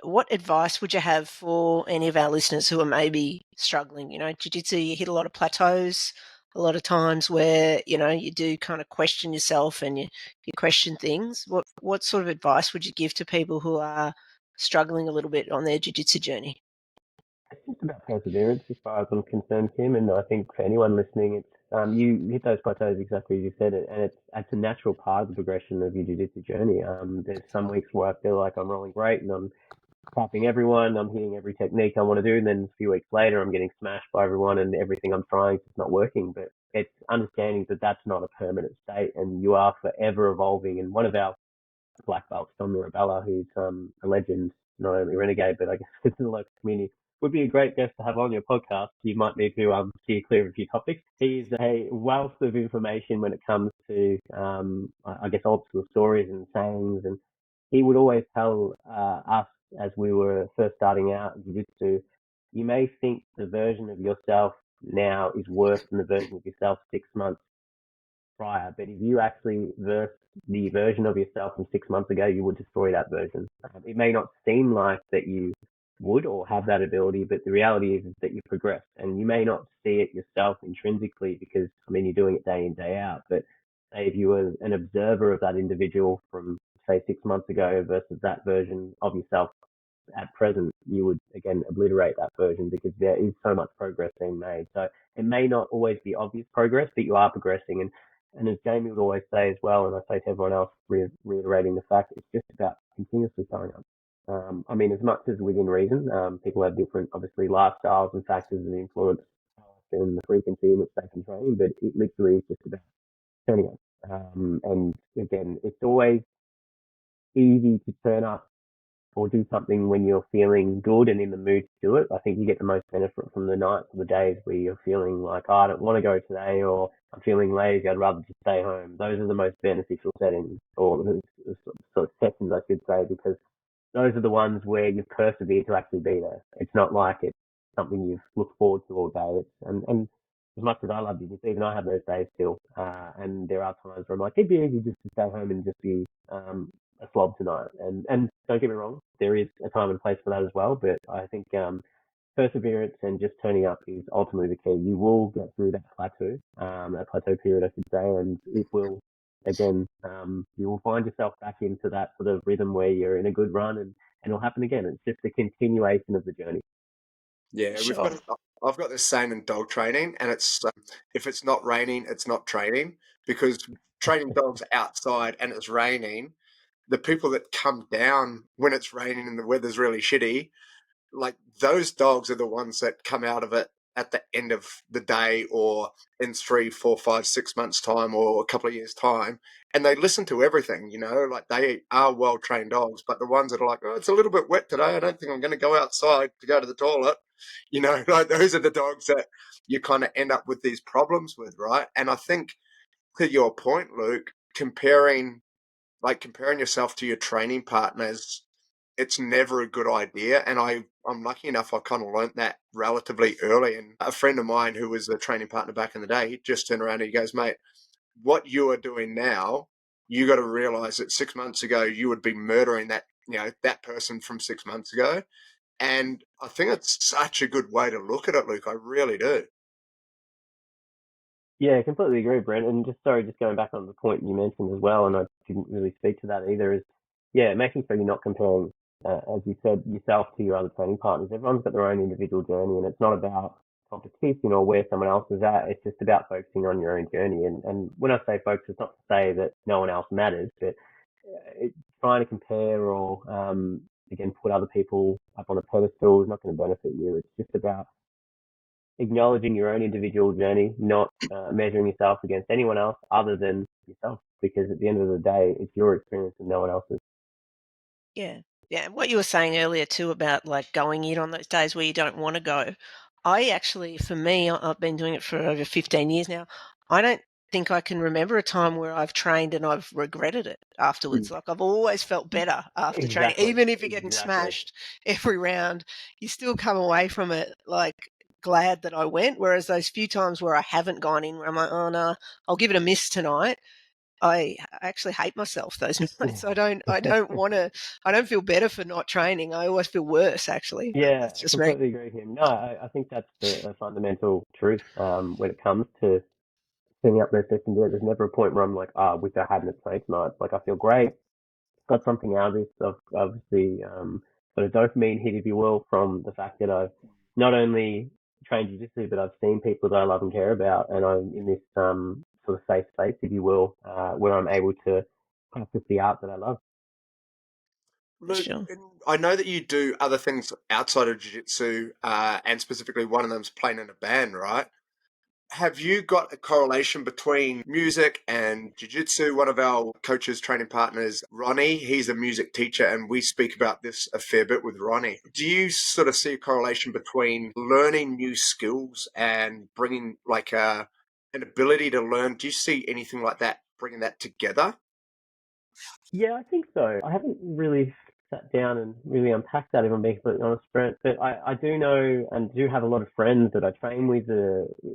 What advice would you have for any of our listeners who are maybe struggling? Jiu-jitsu, you hit a lot of plateaus, a lot of times where, you do kind of question yourself and you question things. What sort of advice would you give to people who are struggling a little bit on their jiu-jitsu journey? It's just about perseverance as far as I'm concerned, Kim. And I think for anyone listening, it's you hit those plateaus exactly as you said it, and it's a natural part of the progression of your jiu-jitsu journey. There's some weeks where I feel like I'm rolling great and I'm tapping everyone, I'm hitting every technique I want to do, and then a few weeks later I'm getting smashed by everyone and everything I'm trying is not working. But it's understanding that that's not a permanent state and you are forever evolving. And one of our black belts, Don Mirabella, who's a legend, not only renegade, but I guess it's in the local community, would be a great guest to have on your podcast. You might need to steer clear of a few topics. He's a wealth of information when it comes to, I guess, old school stories and sayings. And he would always tell us as we were first starting out in jiu-jitsu, you may think the version of yourself now is worse than the version of yourself 6 months prior, but if you actually verse the version of yourself from 6 months ago, you would destroy that version. It may not seem like that you would or have that ability, but the reality is that you progress, and you may not see it yourself intrinsically because, you're doing it day in, day out, but say if you were an observer of that individual from, say, 6 months ago versus that version of yourself at present, you would again obliterate that version because there is so much progress being made. So it may not always be obvious progress, but you are progressing. And as Jamie would always say as well, and I say to everyone else, reiterating the fact, it's just about continuously showing up. As much as within reason, people have different, obviously, lifestyles and factors that influence and the frequency in which they can train, but it literally is just about turning up. And again, it's always easy to turn up or do something when you're feeling good and in the mood to do it. I think you get the most benefit from the nights or the days where you're feeling like, oh, I don't want to go today, or I'm feeling lazy, I'd rather just stay home. Those are the most beneficial settings, or sort of sessions, I should say, because those are the ones where you've persevered to actually be there. It's not like it's something you've looked forward to all day. And as much as I love jiu-jitsu, even I have those days still. And there are times where I'm like, it'd be easy just to stay home and just be a slob tonight. And don't get me wrong, there is a time and place for that as well. But I think perseverance and just turning up is ultimately the key. You will get through that plateau period, I should say, and it will, again, you will find yourself back into that sort of rhythm where you're in a good run, and it'll happen again. It's just a continuation of the journey. Yeah, Sure. I've got this saying in dog training, and it's if it's not raining, it's not training. because training dogs outside and it's raining, the people that come down when it's raining and the weather's really shitty, like those dogs are the ones that come out of it at the end of the day or in 3, 4, 5, 6 months time or a couple of years time, and they listen to everything, like they are well trained dogs. But the ones that are like, oh, it's a little bit wet today, I don't think I'm going to go outside to go to the toilet, like those are the dogs that you kind of end up with these problems with, right? And I think, to your point, Luke, comparing yourself to your training partners, it's never a good idea. And I'm lucky enough, I kind of learnt that relatively early. And a friend of mine who was a training partner back in the day, he just turned around and he goes, mate, what you are doing now, you got to realize that 6 months ago, you would be murdering that person from 6 months ago. And I think it's such a good way to look at it, Luke. I really do. Yeah, I completely agree, Brent. And just going back on the point you mentioned as well, and I didn't really speak to that either, is yeah, making sure you're not comparing, as you said, yourself to your other training partners. Everyone's got their own individual journey, and it's not about competition or where someone else is at. It's just about focusing on your own journey. And when I say focus, it's not to say that no one else matters, but trying to compare or again put other people up on a pedestal is not going to benefit you. It's just about acknowledging your own individual journey, not measuring yourself against anyone else other than yourself. Because at the end of the day, it's your experience and no one else's. Yeah. Yeah. And what you were saying earlier too about like going in on those days where you don't want to go. I actually, for me, I've been doing it for over 15 years now. I don't think I can remember a time where I've trained and I've regretted it afterwards. Mm. Like I've always felt better after training, Exactly. even if you're getting Exactly. smashed every round, you still come away from it like glad that I went. Whereas those few times where I haven't gone in, where I'm like, oh no, I'll give it a miss tonight. I actually hate myself those nights. I don't feel better for not training. I always feel worse actually, but Yeah, that's I just me. completely agree with him. No, I think that's a fundamental truth when it comes to setting up those sessions. Yeah, there's never a point where I'm like, I wish I hadn't played tonight. Like, I feel great. Got something out of this. I've obviously got a dopamine hit, if you will, from the fact that I've not only trained jiu-jitsu, but I've seen people that I love and care about, and I'm in this sort of safe space, if you will, where I'm able to practice the art that I love. For Luke, sure. I know that you do other things outside of jiu-jitsu, and specifically one of them's playing in a band, right? Have you got a correlation between music and jiu-jitsu? One of our coaches, training partners, Ronnie, he's a music teacher, and we speak about this a fair bit with Ronnie. Do you sort of see a correlation between learning new skills and bringing like an ability to learn? Do you see anything like that, bringing that together? Yeah, I think so. I haven't really sat down and really unpacked that, if I'm being completely honest, Brent. But I do know and do have a lot of friends that I train with,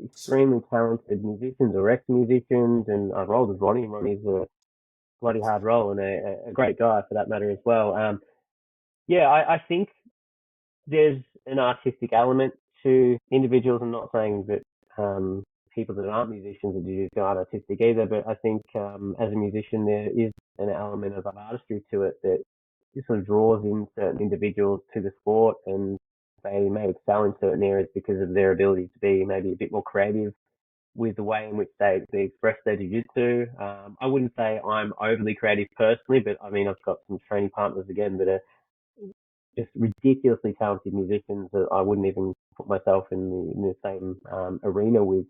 extremely talented musicians or ex-musicians, and I've rolled with Ronnie. Ronnie's a bloody hard roll and a great guy for that matter as well. Yeah, I think there's an artistic element to individuals. I'm not saying that people that aren't musicians are just aren't artistic either, but I think as a musician there is an element of artistry to it that sort of draws in certain individuals to the sport, and they may excel in certain areas because of their ability to be maybe a bit more creative with the way in which they express their jiu-jitsu. I wouldn't say I'm overly creative personally, but I mean, I've got some training partners again that are just ridiculously talented musicians that I wouldn't even put myself in the same arena with.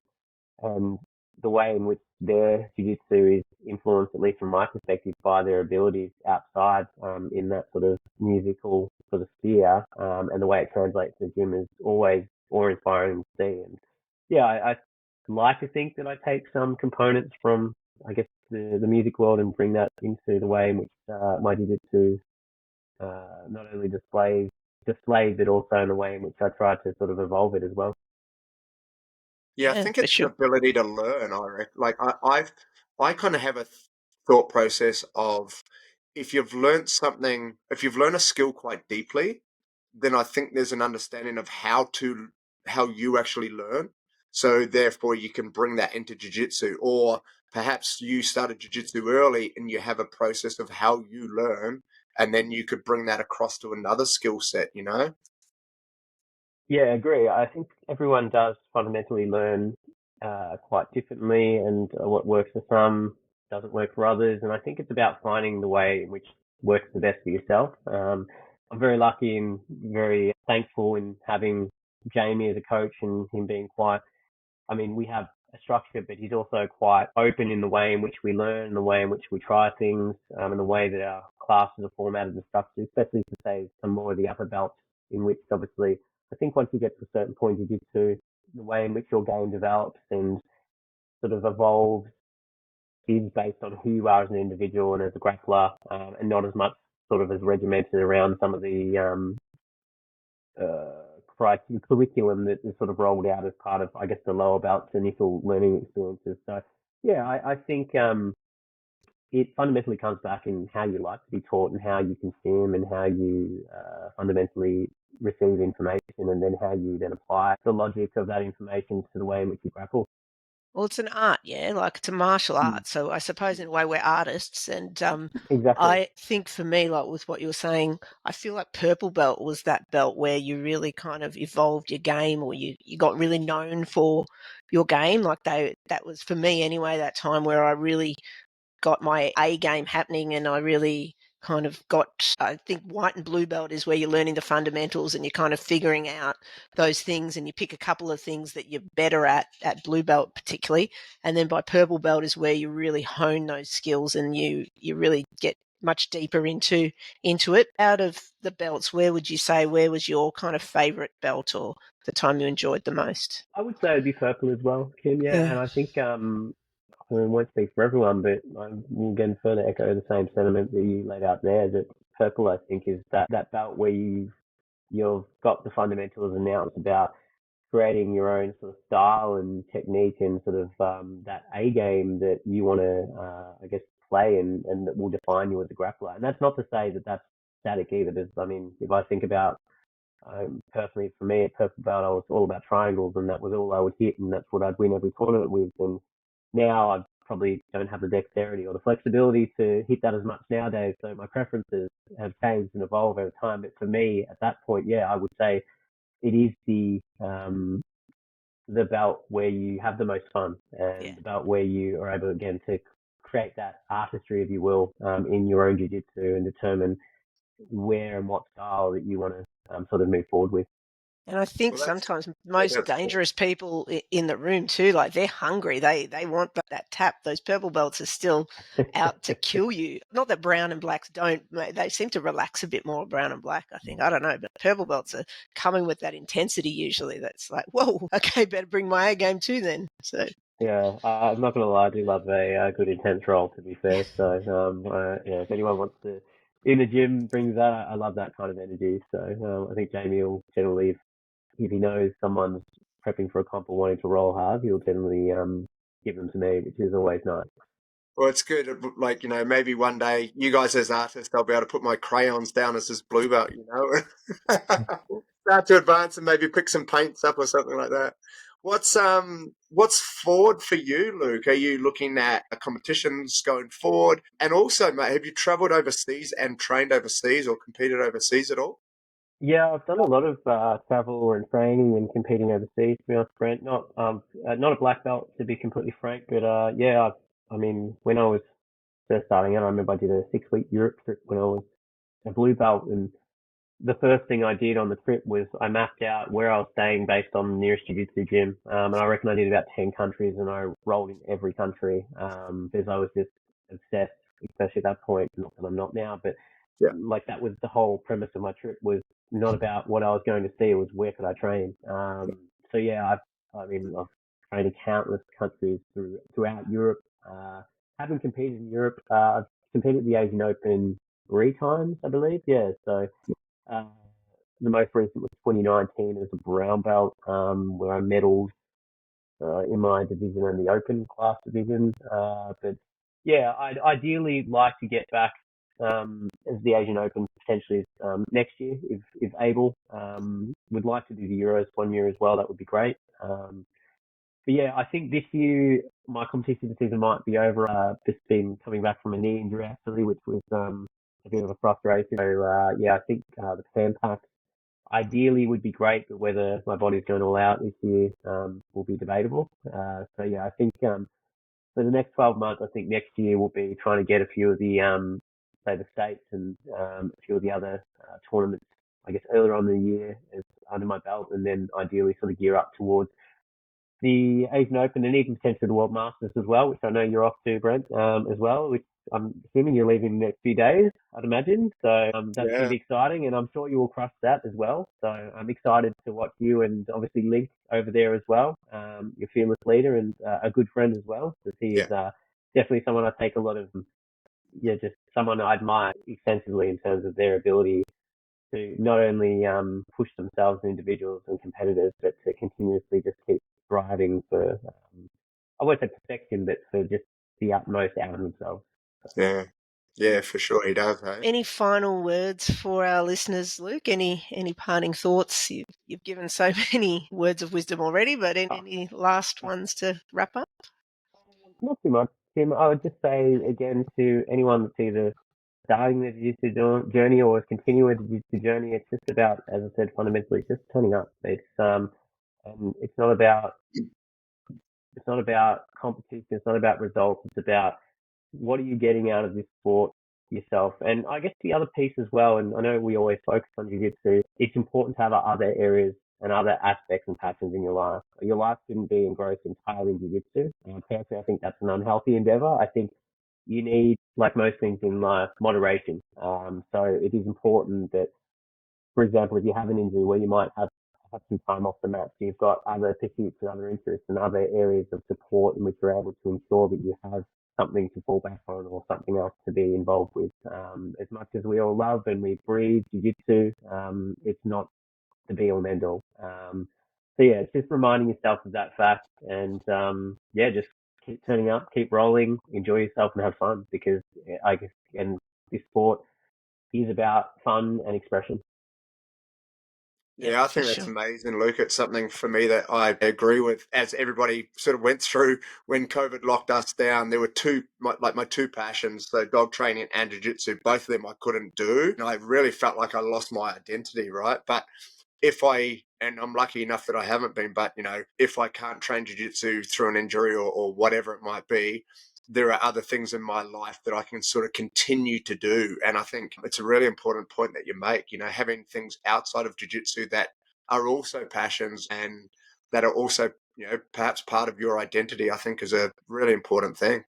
And the way in which their jiu-jitsu is influenced, at least from my perspective, by their abilities outside in that sort of musical sort of sphere, and the way it translates to the gym is always awe-inspiring to see. And yeah, I like to think that I take some components from, I guess, the music world and bring that into the way in which my jiu-jitsu not only displayed, but also in the way in which I try to sort of evolve it as well. Yeah, I Yeah, think for it's an sure. ability to learn. I reckon. Like I kind of have a thought process of if you've learned a skill quite deeply, then I think there's an understanding of how you actually learn. So therefore, you can bring that into jiu-jitsu, or perhaps you started jiu-jitsu early and you have a process of how you learn, and then you could bring that across to another skill set. You know? Yeah, I agree. I think everyone does fundamentally learn quite differently, and what works for some doesn't work for others. And I think it's about finding the way in which works the best for yourself. I'm very lucky and very thankful in having Jamie as a coach and him being quite, I mean, we have a structure, but he's also quite open in the way in which we learn, and the way in which we try things, and the way that our classes are formatted and structured, especially to say some more of the upper belts, in which obviously I think once you get to a certain point, you get to the way in which your game develops and sort of evolves is based on who you are as an individual and as a grappler, and not as much sort of as regimented around some of the curriculum that is sort of rolled out as part of, I guess, the lower belts initial learning experiences. So, yeah, I think it fundamentally comes back in how you like to be taught and how you consume and how you fundamentally receive information, and then how you then apply the logic of that information to the way in which you grapple. Well, it's an art, yeah, like it's a martial Mm. art. So I suppose in a way we're artists. And Exactly. I think for me, like with what you were saying, I feel like purple belt was that belt where you really kind of evolved your game, or you got really known for your game. Like that was for me anyway, that time where I really got my A game happening, and I really kind of got, I think white and blue belt is where you're learning the fundamentals and you're kind of figuring out those things, and you pick a couple of things that you're better at blue belt particularly. And then by purple belt is where you really hone those skills, and you really get much deeper into it. Out of the belts, where would you say, where was your kind of favorite belt, or the time you enjoyed the most? I would say it'd be purple as well, Kim. Yeah, Yeah. and I think I mean, it won't speak for everyone, but I will again further echo the same sentiment that you laid out there. That purple, I think, is that belt where you've got the fundamentals, and now it's about creating your own sort of style and technique, and sort of that A game that you want to, I guess, play, and that will define you as a grappler. And that's not to say that that's static either. I mean, if I think about personally, for me at purple belt, I was all about triangles, and that was all I would hit, and that's what I'd win every tournament with. And now I probably don't have the dexterity or the flexibility to hit that as much nowadays. So my preferences have changed and evolved over time. But for me, at that point, yeah, I would say it is the belt where you have the most fun, Yeah. and the belt where you are able again to create that artistry, if you will, in your own jiu-jitsu, and determine where and what style that you want to sort of move forward with. And I think Well, that's sometimes yeah, most that's cool. dangerous people in the room too, like they're hungry. They want that tap. Those purple belts are still out to kill you. Not that brown and blacks don't. They seem to relax a bit more, brown and black, I think. I don't know. But purple belts are coming with that intensity usually. That's like, whoa, okay, better bring my A game too then. So, Yeah, I'm not gonna lie, I do love a good intense roll, to be fair. So, yeah, if anyone wants to in the gym brings that, I love that kind of energy. So, I think Jamie will generally, if he knows someone's prepping for a comp or wanting to roll hard, he'll generally give them to me, which is always nice. Well, it's good. Like, maybe one day you guys as artists, I'll be able to put my crayons down as this blue belt, Start to advance and maybe pick some paints up or something like that. What's forward for you, Luke? Are you looking at competitions going forward? And also, mate, have you travelled overseas and trained overseas or competed overseas at all? Yeah, I've done a lot of travel and training and competing overseas. To be honest, Brent, not a black belt to be completely frank, but yeah, I mean, when I was first starting out, I remember I did a 6 week Europe trip when I was a blue belt, and the first thing I did on the trip was I mapped out where I was staying based on the nearest jiu-jitsu gym. And I reckon I did about 10 countries, and I rolled in every country, because I was just obsessed, especially at that point. Not that I'm not now, but Yeah. like that was the whole premise of my trip, was not about what I was going to see, it was where could I train. So yeah, I've trained in countless countries throughout Europe. Haven't competed in Europe. I've competed at the Asian Open 3 times, I believe. Yeah, so uh, the most recent was 2019 as a brown belt, where I medaled in my division and the open class division. But yeah, I'd ideally like to get back as the Asian Open potentially next year, if able. Would like to do the Euros one year as well. That would be great. But yeah, I think this year my competition season might be over. Just been coming back from a knee injury actually, which was a bit of a frustration. So yeah, I think the Pan Pac ideally would be great, but whether my body's going all out this year will be debatable. So yeah, I think for the next 12 months, I think next year we'll be trying to get a few of the say the states and a few of the other tournaments, I guess earlier on in the year, as under my belt, and then ideally sort of gear up towards the Asian Open and even potentially the World Masters as well, which I know you're off to, Brent, as well, which I'm assuming you're leaving in the next few days, I'd imagine. So that's going to Yeah, be exciting, and I'm sure you will crush that as well. So I'm excited to watch you and obviously Link over there as well, your fearless leader and a good friend as well, because he yeah, is definitely someone I take a lot of, yeah, just someone I admire extensively in terms of their ability to not only push themselves as individuals and competitors, but to continuously just keep striving for, I won't say perfection, but for just the utmost out of themselves. yeah, yeah, for sure he does. Hey? Any final words for our listeners, Luke? Any parting thoughts? You've given so many words of wisdom already, but any last ones to wrap up? Not too much, Tim. I would just say again to anyone that's either starting the jiu-jitsu journey or is continuing the jiu-jitsu journey, it's just about, as I said, fundamentally just turning up. And it's not about competition. It's not about results. It's about what are you getting out of this sport yourself? And I guess the other piece as well, and I know we always focus on jiu-jitsu, it's important to have other areas and other aspects and passions in your life. Your life shouldn't be engrossed entirely in jiu-jitsu. Personally, I think that's an unhealthy endeavor. I think you need, like most things in life, moderation. So it is important that, for example, if you have an injury where you might have some time off the mat, so you've got other pursuits and other interests and other areas of support in which you're able to ensure that you have something to fall back on or something else to be involved with. As much as we all love and we breathe jiu-jitsu, it's not the be all and end all. So yeah, it's just reminding yourself of that fact and yeah, just keep turning up, keep rolling, enjoy yourself and have fun because I guess, and this sport is about fun and expression. Yep, Yeah, I for think that's sure. amazing, Luke. It's something for me that I agree with. As everybody sort of went through when COVID locked us down, there were my two passions, so dog training and jiu-jitsu. Both of them I couldn't do, and I really felt like I lost my identity, right? But and I'm lucky enough that I haven't been, but if I can't train jiu-jitsu through an injury or whatever it might be, there are other things in my life that I can sort of continue to do. And I think it's a really important point that you make, having things outside of jiu-jitsu that are also passions and that are also, perhaps part of your identity, I think is a really important thing.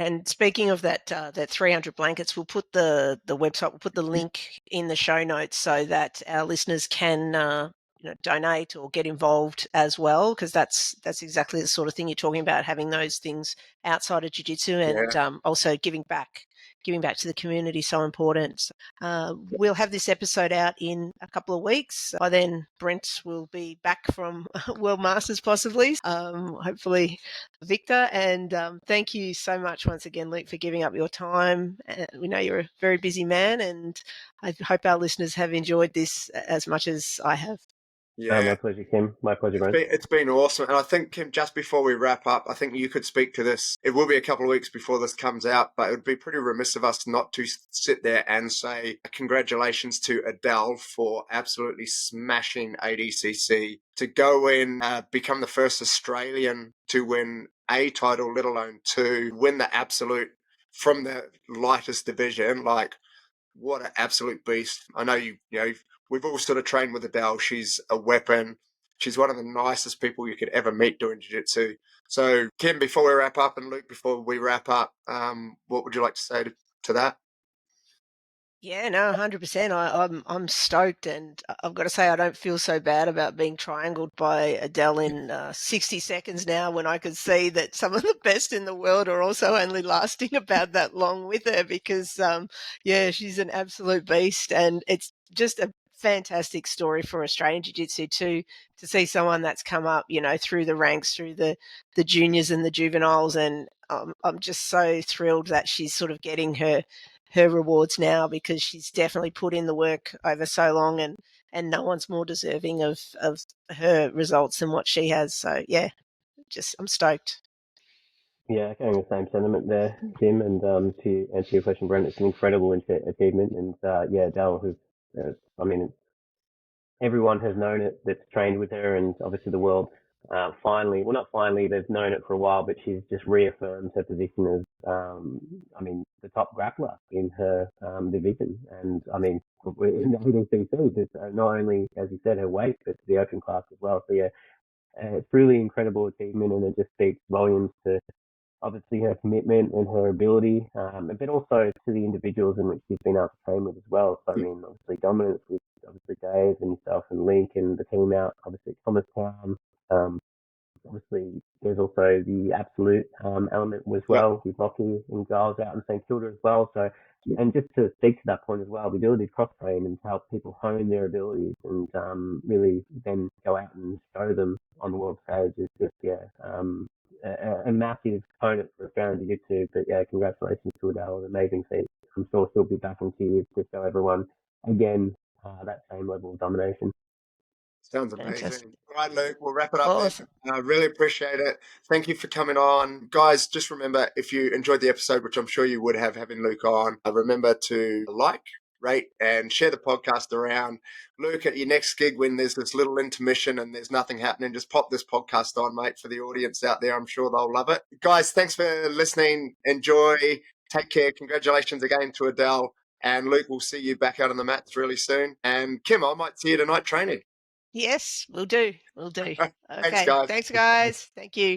And speaking of that 300 blankets, we'll put the website, we'll put the link in the show notes so that our listeners can donate or get involved as well, because that's exactly the sort of thing you're talking about, having those things outside of jiu-jitsu and Yeah. also giving back to the community, so important. We'll have this episode out in a couple of weeks. By then, Brent will be back from World Masters possibly, hopefully Victor. And thank you so much once again, Luke, for giving up your time. We know you're a very busy man, and I hope our listeners have enjoyed this as much as I have. Yeah. My pleasure, Kim. My pleasure, Brent. It's been awesome. And I think, Kim, just before we wrap up, I think you could speak to this. It will be a couple of weeks before this comes out, but it would be pretty remiss of us not to sit there and say congratulations to Adele for absolutely smashing ADCC, to go in, become the first Australian to win a title, let alone two, win the absolute from the lightest division. Like, what an absolute beast. I know we've all sort of trained with Adele. She's a weapon. She's one of the nicest people you could ever meet doing jiu-jitsu. So, Kim, before we wrap up, and Luke, before we wrap up, what would you like to say to that? Yeah, no, 100%. I'm stoked, and I've got to say I don't feel so bad about being triangled by Adele in 60 seconds now, when I could see that some of the best in the world are also only lasting about that long with her, because yeah, she's an absolute beast, and it's just a fantastic story for Australian Jiu-Jitsu too, to see someone that's come up, through the ranks, through the juniors and the juveniles, and I'm just so thrilled that she's sort of getting her rewards now, because she's definitely put in the work over so long, and no one's more deserving of her results than what she has. So yeah, I'm stoked. Yeah, echoing the same sentiment there, Kim. And to answer your question, Brent, it's an incredible achievement. And yeah, Dale, who's I mean, everyone has known it that's trained with her, and obviously the world finally, well, not finally, they've known it for a while, but she's just reaffirmed her position as, I mean, the top grappler in her division. And I mean, in the WCC, just not only, as you said, her weight, but the open class as well. So yeah, it's really incredible achievement, and it just speaks volumes to obviously her commitment and her ability, but also to the individuals in which she's been able to train with as well. So I mean, obviously dominance with obviously Dave and yourself and Link and the team out, obviously Thomas Town. Obviously, there's also the absolute element as well with Lockie and Giles out in St Kilda as well. So, and just to speak to that point as well, the ability to cross train and to help people hone their abilities and really then go out and show them on the world stage is just a massive component for Australian Jiu-Jitsu. But yeah, congratulations to Adele, an amazing feat. I'm sure she'll be back on TV to show everyone again that same level of domination. Sounds Fantastic. amazing. All right, Luke, we'll wrap it up Awesome. there. I really appreciate it. Thank you for coming on. Guys, just remember, if you enjoyed the episode, which I'm sure you would have having Luke on, remember to like, rate, and share the podcast around. Luke, at your next gig, when there's this little intermission and there's nothing happening, just pop this podcast on, mate, for the audience out there. I'm sure they'll love it. Guys, thanks for listening. Enjoy. Take care. Congratulations again to Adele. And Luke, we'll see you back out on the mats really soon. And Kim, I might see you tonight training. Yes, we'll do. We'll do. Thanks, Okay. guys. Thanks, guys. Thank you.